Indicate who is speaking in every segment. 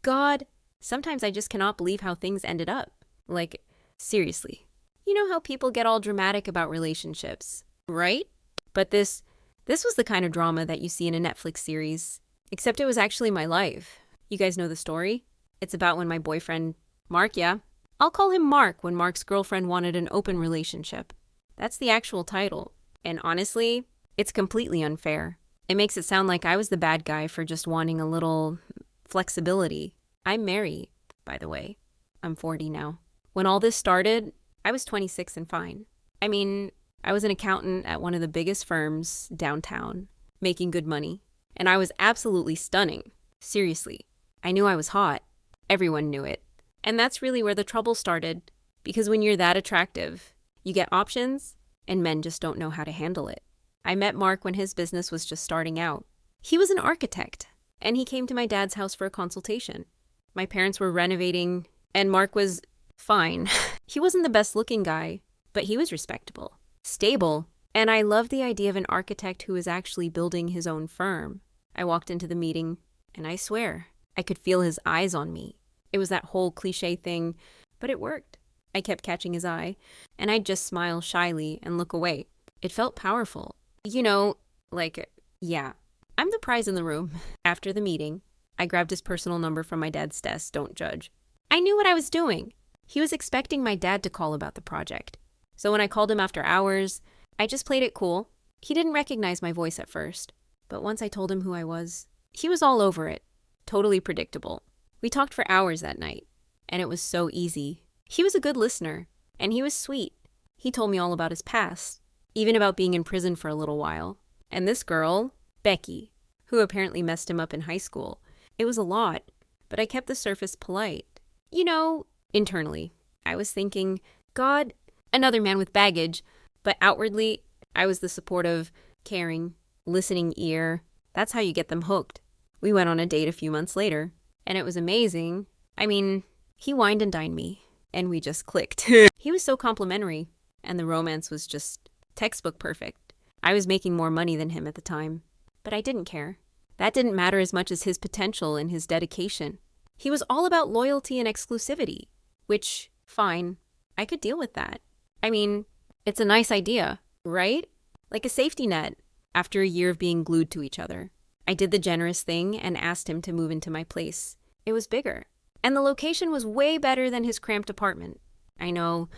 Speaker 1: God, sometimes I just cannot believe how things ended up. Like, seriously. You know how people get all dramatic about relationships, right? But this was the kind of drama that you see in a Netflix series. Except it was actually my life. You guys know the story? It's about when my boyfriend, Mark, yeah? I'll call him Mark when Mark's girlfriend wanted an open relationship. That's the actual title. And honestly, it's completely unfair. It makes it sound like I was the bad guy for just wanting a little flexibility. I'm married, by the way. I'm 40 now. When all this started, I was 26 and fine. I mean, I was an accountant at one of the biggest firms downtown, making good money. And I was absolutely stunning. Seriously. I knew I was hot. Everyone knew it. And that's really where the trouble started. Because when you're that attractive, you get options, and men just don't know how to handle it. I met Mark when his business was just starting out. He was an architect, and he came to my dad's house for a consultation. My parents were renovating, and Mark was fine. He wasn't the best looking guy, but he was respectable, stable, and I loved the idea of an architect who was actually building his own firm. I walked into the meeting, and I swear, I could feel his eyes on me. It was that whole cliche thing, but it worked. I kept catching his eye, and I'd just smile shyly and look away. It felt powerful. You know, like, yeah, I'm the prize in the room. After the meeting, I grabbed his personal number from my dad's desk, don't judge. I knew what I was doing. He was expecting my dad to call about the project. So when I called him after hours, I just played it cool. He didn't recognize my voice at first, but once I told him who I was, he was all over it. Totally predictable. We talked for hours that night, and it was so easy. He was a good listener, and he was sweet. He told me all about his past, even about being in prison for a little while. And this girl, Becky, who apparently messed him up in high school. It was a lot, but I kept the surface polite. You know, internally, I was thinking, God, another man with baggage, but outwardly, I was the supportive, caring, listening ear. That's how you get them hooked. We went on a date a few months later, and it was amazing. I mean, he wined and dined me, and we just clicked. He was so complimentary, and the romance was just textbook perfect. I was making more money than him at the time, but I didn't care. That didn't matter as much as his potential and his dedication. He was all about loyalty and exclusivity, which, fine, I could deal with that. I mean, it's a nice idea, right? Like a safety net, after a year of being glued to each other. I did the generous thing and asked him to move into my place. It was bigger, and the location was way better than his cramped apartment. I know.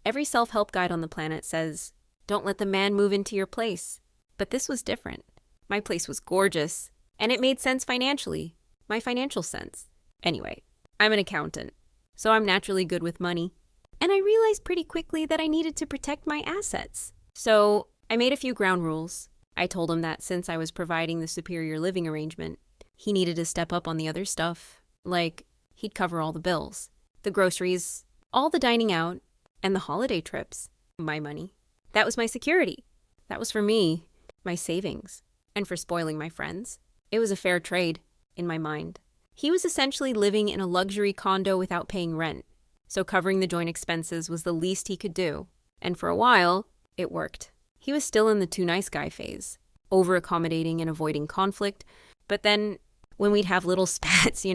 Speaker 1: Every self-help guide on the planet says, don't let the man move into your place. But this was different. My place was gorgeous, and it made sense financially. My financial sense. Anyway, I'm an accountant, so I'm naturally good with money. And I realized pretty quickly that I needed to protect my assets. So I made a few ground rules. I told him that since I was providing the superior living arrangement, he needed to step up on the other stuff. Like, he'd cover all the bills, the groceries, all the dining out, and the holiday trips. My money. That was my security. That was for me, my savings, and for spoiling my friends. It was a fair trade, in my mind. He was essentially living in a luxury condo without paying rent, so covering the joint expenses was the least he could do. And for a while, it worked. He was still in the too nice guy phase, over-accommodating and avoiding conflict, but then when we'd have little spats,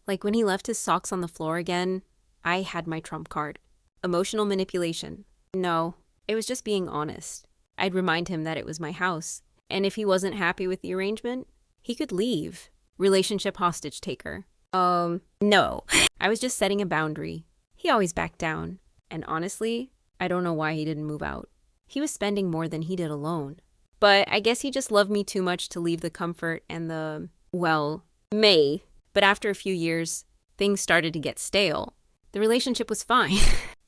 Speaker 1: like when he left his socks on the floor again, I had my trump card. Emotional manipulation. No, it was just being honest. I'd remind him that it was my house, and if he wasn't happy with the arrangement, he could leave. Relationship hostage taker. No. I was just setting a boundary. He always backed down, and honestly, I don't know why he didn't move out. He was spending more than he did alone. But I guess he just loved me too much to leave the comfort and But after a few years, things started to get stale. The relationship was fine,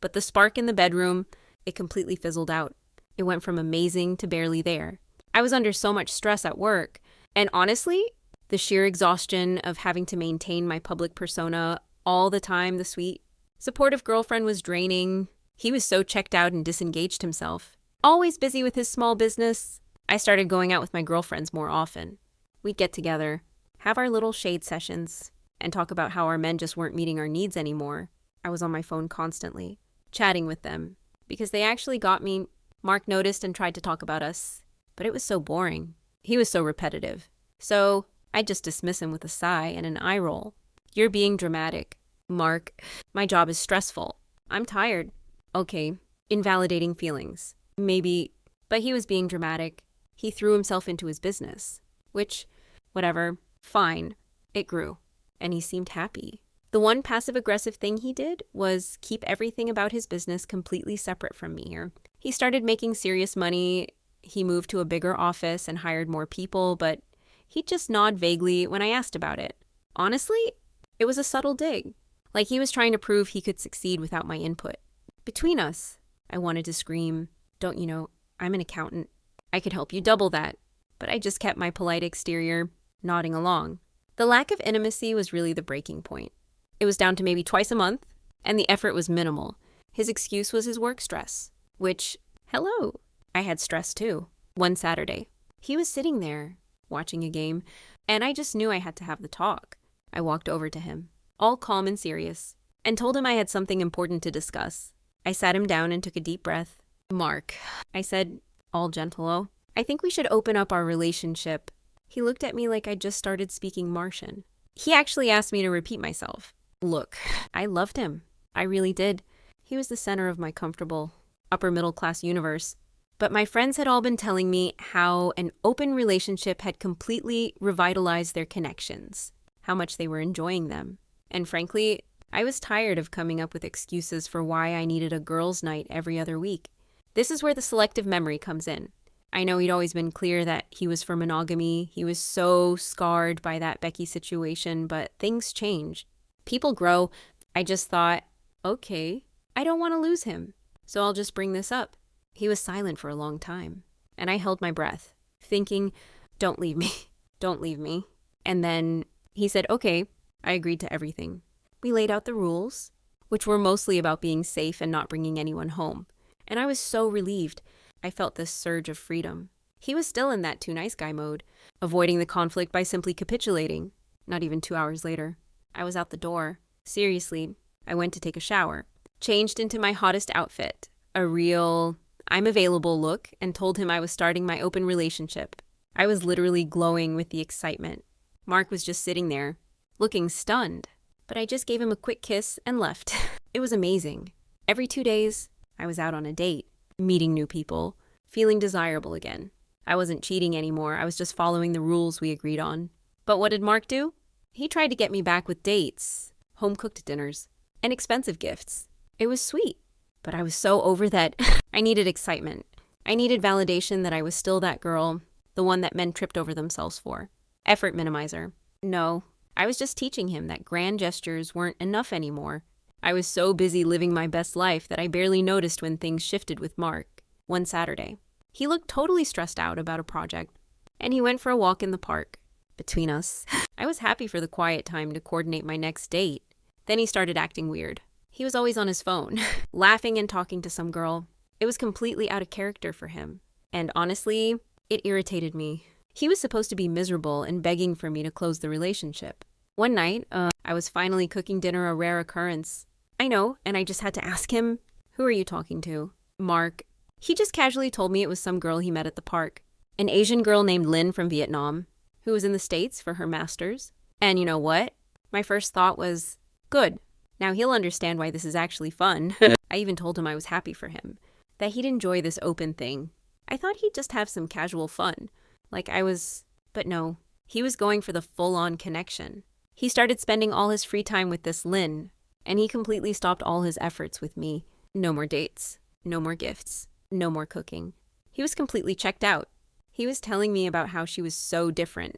Speaker 1: but the spark in the bedroom, it completely fizzled out. It went from amazing to barely there. I was under so much stress at work, and honestly, the sheer exhaustion of having to maintain my public persona all the time, the sweet, supportive girlfriend was draining. He was so checked out and disengaged himself. Always busy with his small business. I started going out with my girlfriends more often. We'd get together, have our little shade sessions, and talk about how our men just weren't meeting our needs anymore. I was on my phone constantly, chatting with them, because they actually got me. Mark noticed and tried to talk about us, but it was so boring. He was so repetitive. So I'd just dismiss him with a sigh and an eye roll. You're being dramatic. Mark, my job is stressful. I'm tired. Okay, invalidating feelings. Maybe, but he was being dramatic. He threw himself into his business, which, whatever, fine. It grew, and he seemed happy. The one passive-aggressive thing he did was keep everything about his business completely separate from me here. He started making serious money. He moved to a bigger office and hired more people, but he'd just nod vaguely when I asked about it. Honestly, it was a subtle dig. Like he was trying to prove he could succeed without my input. Between us, I wanted to scream, don't you know, I'm an accountant. I could help you double that. But I just kept my polite exterior, nodding along. The lack of intimacy was really the breaking point. It was down to maybe twice a month, and the effort was minimal. His excuse was his work stress, which, hello, I had stress too. One Saturday, he was sitting there, watching a game, and I just knew I had to have the talk. I walked over to him, all calm and serious, and told him I had something important to discuss. I sat him down and took a deep breath. Mark, I said, all gentle, I think we should open up our relationship. He looked at me like I'd just started speaking Martian. He actually asked me to repeat myself. Look, I loved him. I really did. He was the center of my comfortable, upper-middle-class universe. But my friends had all been telling me how an open relationship had completely revitalized their connections, how much they were enjoying them. And frankly, I was tired of coming up with excuses for why I needed a girls' night every other week. This is where the selective memory comes in. I know he'd always been clear that he was for monogamy. He was so scarred by that Becky situation, but things change. People grow. I just thought, okay, I don't want to lose him, so I'll just bring this up. He was silent for a long time, and I held my breath, thinking, don't leave me, don't leave me. And then he said, okay, I agreed to everything. We laid out the rules, which were mostly about being safe and not bringing anyone home. And I was so relieved. I felt this surge of freedom. He was still in that too nice guy mode, avoiding the conflict by simply capitulating. Not even 2 hours later, I was out the door. Seriously, I went to take a shower, changed into my hottest outfit, a real I'm available look, and told him I was starting my open relationship. I was literally glowing with the excitement. Mark was just sitting there, looking stunned. But I just gave him a quick kiss and left. It was amazing. Every 2 days, I was out on a date, meeting new people, feeling desirable again. I wasn't cheating anymore. I was just following the rules we agreed on. But what did Mark do? He tried to get me back with dates, home-cooked dinners, and expensive gifts. It was sweet, but I was so over that I needed excitement. I needed validation that I was still that girl, the one that men tripped over themselves for. Effort minimizer. No, I was just teaching him that grand gestures weren't enough anymore. I was so busy living my best life that I barely noticed when things shifted with Mark. One Saturday, he looked totally stressed out about a project, and he went for a walk in the park. Between us, I was happy for the quiet time to coordinate my next date. Then he started acting weird. He was always on his phone, laughing and talking to some girl. It was completely out of character for him. And honestly, it irritated me. He was supposed to be miserable and begging for me to close the relationship. One night, I was finally cooking dinner, a rare occurrence. I know, and I just had to ask him, who are you talking to? Mark. He just casually told me it was some girl he met at the park. An Asian girl named Lynn from Vietnam, who was in the States for her master's. And you know what? My first thought was, good. Now he'll understand why this is actually fun. I even told him I was happy for him, that he'd enjoy this open thing. I thought he'd just have some casual fun, like I was, but no, he was going for the full-on connection. He started spending all his free time with this Lynn, and he completely stopped all his efforts with me. No more dates, no more gifts, no more cooking. He was completely checked out. He was telling me about how she was so different.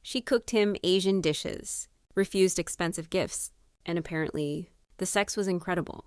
Speaker 1: She cooked him Asian dishes, refused expensive gifts, and apparently the sex was incredible.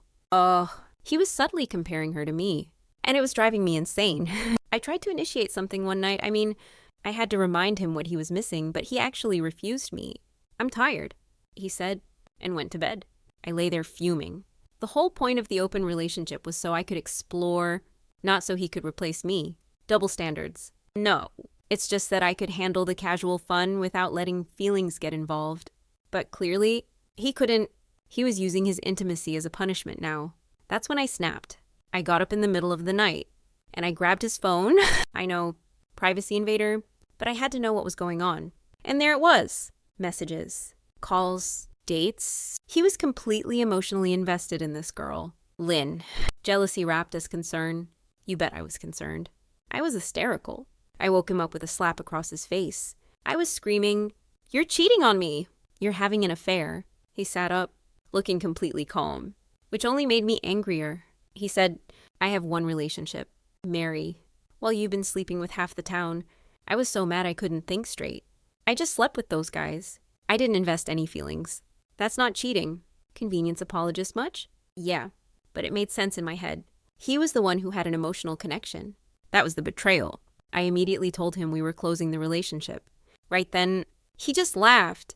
Speaker 1: He was subtly comparing her to me, and it was driving me insane. I tried to initiate something one night. I had to remind him what he was missing, but he actually refused me. I'm tired, he said, and went to bed. I lay there fuming. The whole point of the open relationship was so I could explore, not so he could replace me. Double standards. No, it's just that I could handle the casual fun without letting feelings get involved. But clearly, he couldn't. He was using his intimacy as a punishment now. That's when I snapped. I got up in the middle of the night, and I grabbed his phone. I know, privacy invader, but I had to know what was going on. And there it was. Messages, calls, dates. He was completely emotionally invested in this girl, Lynn. Jealousy wrapped as concern. You bet I was concerned. I was hysterical. I woke him up with a slap across his face. I was screaming, "You're cheating on me! You're having an affair." He sat up, looking completely calm, which only made me angrier. He said, "I have one relationship, Mary. While you've been sleeping with half the town." I was so mad I couldn't think straight. I just slept with those guys. I didn't invest any feelings. That's not cheating. Convenience apologist much? Yeah, but it made sense in my head. He was the one who had an emotional connection. That was the betrayal. I immediately told him we were closing the relationship. Right then, he just laughed.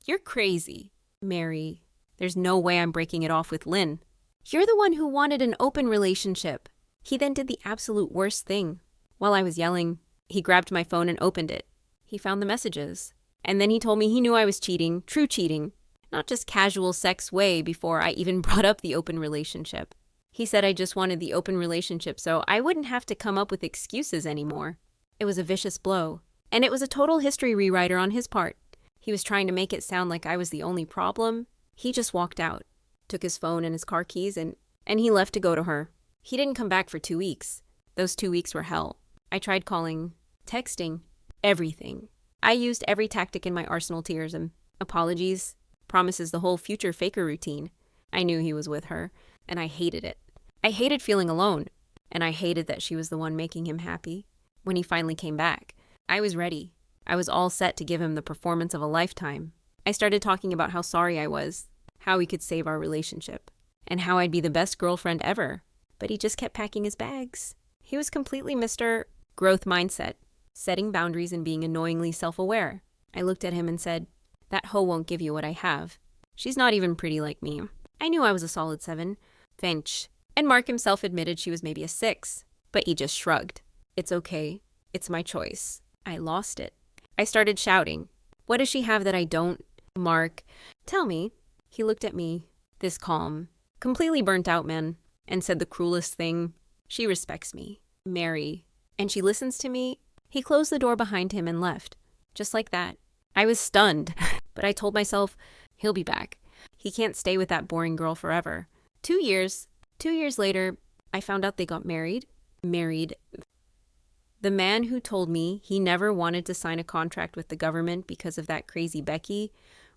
Speaker 1: "You're crazy, Mary. There's no way I'm breaking it off with Lynn. You're the one who wanted an open relationship." He then did the absolute worst thing. While I was yelling, he grabbed my phone and opened it. He found the messages. And then he told me he knew I was cheating, true cheating, not just casual sex way before I even brought up the open relationship. He said I just wanted the open relationship so I wouldn't have to come up with excuses anymore. It was a vicious blow. And it was a total history rewriter on his part. He was trying to make it sound like I was the only problem. He just walked out, took his phone and his car keys, and he left to go to her. He didn't come back for 2 weeks. Those 2 weeks were hell. I tried calling, texting, everything. I used every tactic in my arsenal, tears and apologies, promises, the whole future faker routine. I knew he was with her, and I hated it. I hated feeling alone, and I hated that she was the one making him happy. When he finally came back, I was ready. I was all set to give him the performance of a lifetime. I started talking about how sorry I was, how we could save our relationship, and how I'd be the best girlfriend ever. But he just kept packing his bags. He was completely Mr. Growth mindset, setting boundaries and being annoyingly self-aware. I looked at him and said, "That hoe won't give you what I have. She's not even pretty like me." I knew I was a solid 7. Finch. And Mark himself admitted she was maybe a 6. But he just shrugged. "It's okay. It's my choice." I lost it. I started shouting, "What does she have that I don't? Mark, tell me." He looked at me, this calm, completely burnt out man, and said the cruelest thing. "She respects me, Mary, and she listens to me." He closed the door behind him and left, just like that. I was stunned, but I told myself, he'll be back. He can't stay with that boring girl forever. 2 years later, I found out they got married. The man who told me he never wanted to sign a contract with the government because of that crazy Becky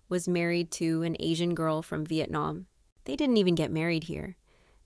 Speaker 1: was married to an Asian girl from Vietnam. They didn't even get married here.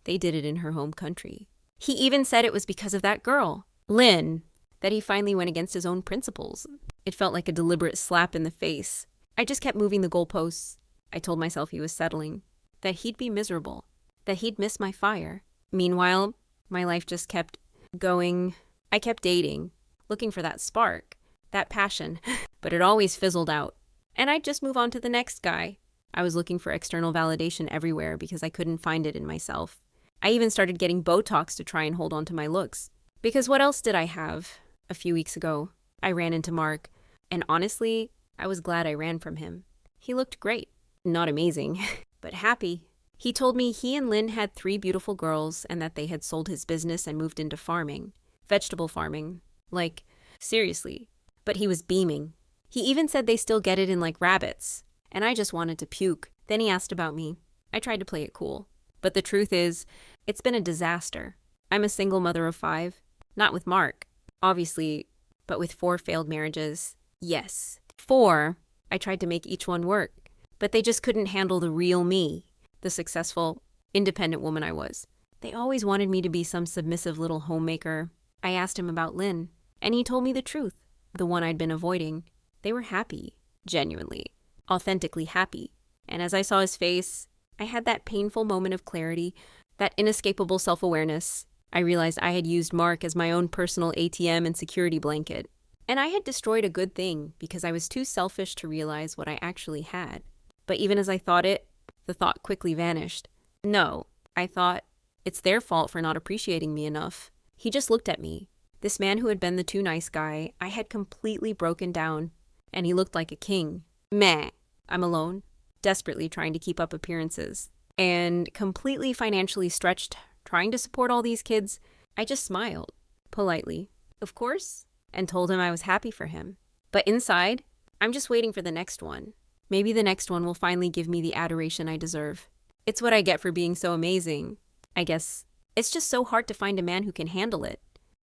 Speaker 1: They did it in her home country. He even said it was because of that girl, Lynn, that he finally went against his own principles. It felt like a deliberate slap in the face. I just kept moving the goalposts. I told myself he was settling, that he'd be miserable, that he'd miss my fire. Meanwhile, my life just kept going. I kept dating, looking for that spark, that passion, but it always fizzled out. And I'd just move on to the next guy. I was looking for external validation everywhere because I couldn't find it in myself. I even started getting Botox to try and hold on to my looks. Because what else did I have? A few weeks ago, I ran into Mark, and honestly, I was glad I ran from him. He looked great. Not amazing, but happy. He told me he and Lynn had 3 beautiful girls and that they had sold his business and moved into farming. Vegetable farming. Like, seriously. But he was beaming. He even said they still get it in like rabbits. And I just wanted to puke. Then he asked about me. I tried to play it cool. But the truth is, it's been a disaster. I'm a single mother of 5. Not with Mark, obviously, but with 4 failed marriages. Yes, 4. I tried to make each one work. But they just couldn't handle the real me, the successful, independent woman I was. They always wanted me to be some submissive little homemaker. I asked him about Lynn, and he told me the truth, the one I'd been avoiding. They were happy, genuinely, authentically happy. And as I saw his face, I had that painful moment of clarity, that inescapable self-awareness. I realized I had used Mark as my own personal ATM and security blanket. And I had destroyed a good thing because I was too selfish to realize what I actually had. But even as I thought it, the thought quickly vanished. No, I thought, it's their fault for not appreciating me enough. He just looked at me. This man who had been the too nice guy, I had completely broken down, and he looked like a king. Meh. I'm alone, desperately trying to keep up appearances, and completely financially stretched, trying to support all these kids. I just smiled, politely, of course, and told him I was happy for him. But inside, I'm just waiting for the next one. Maybe the next one will finally give me the adoration I deserve. It's what I get for being so amazing. I guess it's just so hard to find a man who can handle it.